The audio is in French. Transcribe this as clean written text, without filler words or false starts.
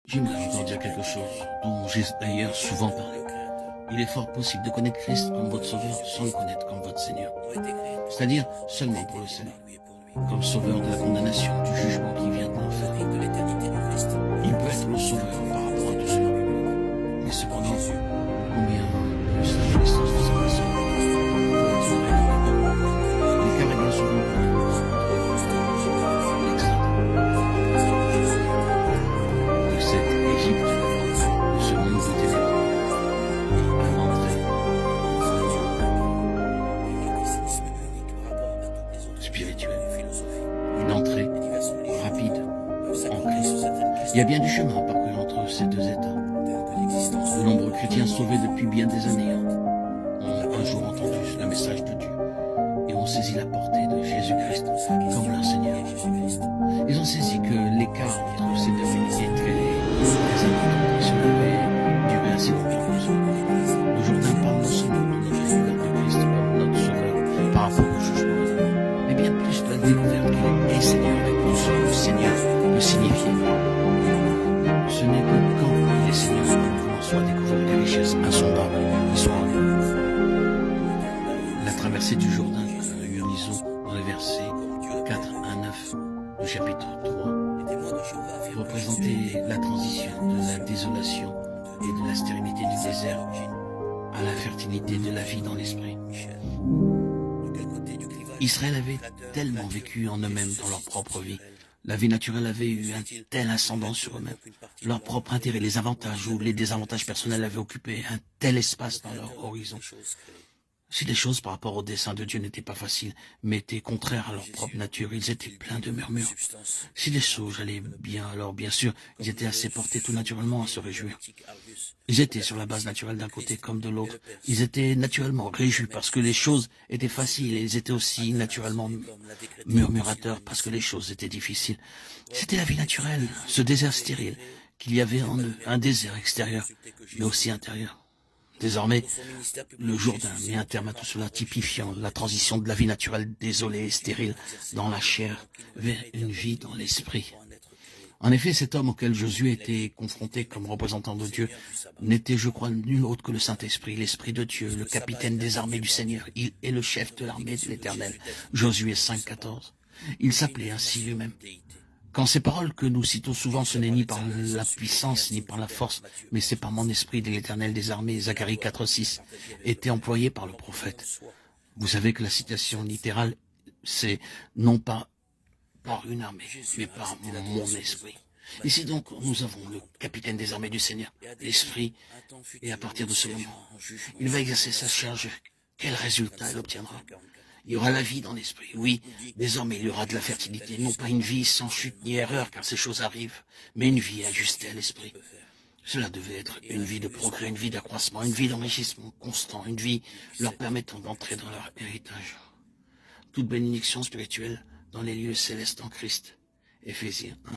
J'aimerais encore dire quelque chose dont j'ai d'ailleurs souvent parlé. Il est fort possible de connaître Christ comme votre sauveur sans le connaître comme votre Seigneur. C'est-à-dire seulement pour le salut, comme sauveur de la condamnation, du jugement qui vient de l'enfer. Il peut être le sauveur par rapport à tout cela. Mais cependant, combien plus la connaissance de sa personne peut être révélée. L'écart est bien souvent de cette Égypte, de ce monde de ténèbres, à l'entrée spirituelle, une entrée rapide en Christ. Il y a bien du chemin à parcourir entre ces deux états. De nombreux chrétiens sauvés depuis bien des années ont un jour entendu le message de Dieu et ont saisi la portée de Jésus-Christ comme leur Seigneur. Ils ont saisi que l'écart entre ces deux unités est très important et cela devait durer assez longtemps pour cela. Le Jourdain parle non seulement de notre découverte de Christ comme notre sauveur par rapport au jugement, mais bien plus de la découverte qu'il est Seigneur avec tout ce que le Seigneur peut signifier. Ce n'est que quand il est Seigneur que nous pouvons soit découvrir les richesses insondables qui sont en lui. La traversée du Jourdain que nous lisons dans les versets 4 à 9 du chapitre 3 représentait la transition de la désolation et de la stérilité du désert à la fertilité de la vie dans l'esprit. Israël avait tellement vécu en eux-mêmes dans leur propre vie. La vie naturelle avait eu un tel ascendant sur eux-mêmes. Leur propre intérêt, les avantages ou les désavantages personnels avaient occupé un tel espace dans leur horizon. Si les choses par rapport au dessein de Dieu n'étaient pas faciles, mais étaient contraires à leur propre nature, ils étaient pleins de murmures. Si les choses allaient bien, alors bien sûr, ils étaient assez portés tout naturellement à se réjouir. Ils étaient sur la base naturelle d'un côté comme de l'autre. Ils étaient naturellement réjouis parce que les choses étaient faciles et ils étaient aussi naturellement murmurateurs parce que les choses étaient difficiles. C'était la vie naturelle, ce désert stérile qu'il y avait en eux, un désert extérieur, mais aussi intérieur. Désormais, le Jourdain met un terme à tout cela, typifiant la transition de la vie naturelle désolée et stérile dans la chair vers une vie dans l'esprit. En effet, cet homme auquel Josué était confronté comme représentant de Dieu n'était, je crois, nul autre que le Saint-Esprit, l'Esprit de Dieu, le capitaine des armées du Seigneur. Il est le chef de l'armée de l'Éternel. Josué 5,14. Il s'appelait ainsi lui-même. Quand ces paroles que nous citons souvent, ce n'est ni par la puissance, ni par la force, mais c'est par mon esprit de l'Éternel des armées, Zacharie 4,6, étaient employées par le prophète. Vous savez que la citation littérale, c'est non pas par une armée, mais par mon esprit. Ici donc, nous avons le capitaine des armées du Seigneur, l'Esprit, et à partir de ce moment, il va exercer sa charge. Quel résultat il obtiendra? Il y aura la vie dans l'esprit. Oui, désormais il y aura de la fertilité, non pas une vie sans chute ni erreur, car ces choses arrivent, mais une vie ajustée à l'esprit. Cela devait être une vie de progrès, une vie d'accroissement, une vie d'enrichissement constant, une vie leur permettant d'entrer dans leur héritage. Toute bénédiction spirituelle dans les lieux célestes en Christ. Éphésiens 1.